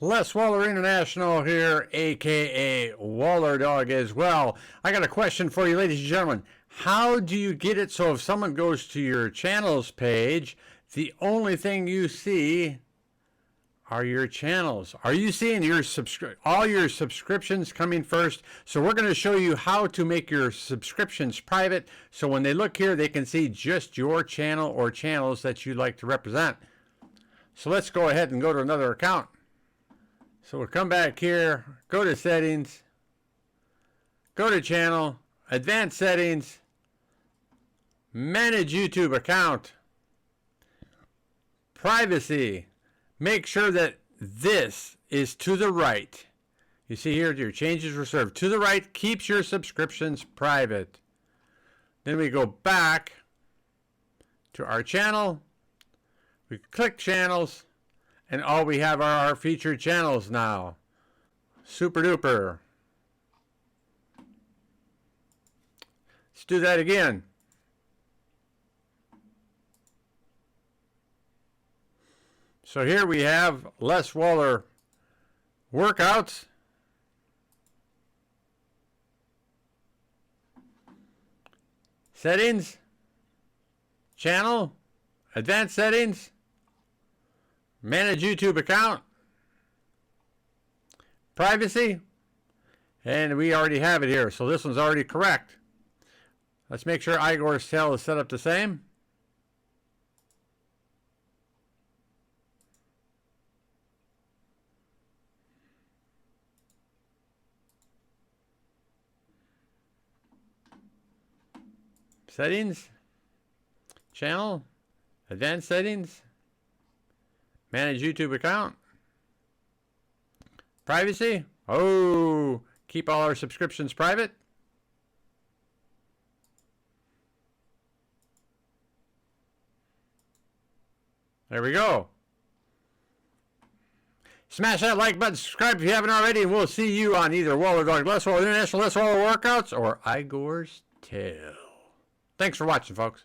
Les Waller International here, aka Waller Dog as well. I got a question for you, ladies and gentlemen. How do you get it so if someone goes to your channels page, the only thing you see are your channels? Are you seeing your all your subscriptions coming first? So we're going to show you how to make your subscriptions private, so when they look here, they can see just your channel or channels that you like to represent. So let's go ahead and go to another account. So we'll come back here, go to settings, go to channel, advanced settings, manage YouTube account, privacy. Make sure that this is to the right. You see here, your changes reserved. To the right keeps your subscriptions private. Then we go back to our channel. We click channels, and all we have are our featured channels now. Super duper. Let's do that again. So here we have Les Waller workouts. Settings, channel, advanced settings, manage YouTube account, privacy, and we already have it here. So this one's already correct. Let's make sure Igor's tail is set up the same. Settings, channel, advanced settings, manage YouTube account, privacy. Oh, keep all our subscriptions private. There we go. Smash that like button, subscribe if you haven't already, and we'll see you on either Waller Dog, Les Waller International, Les Waller Workouts, or Igor's Tail. Thanks for watching, folks.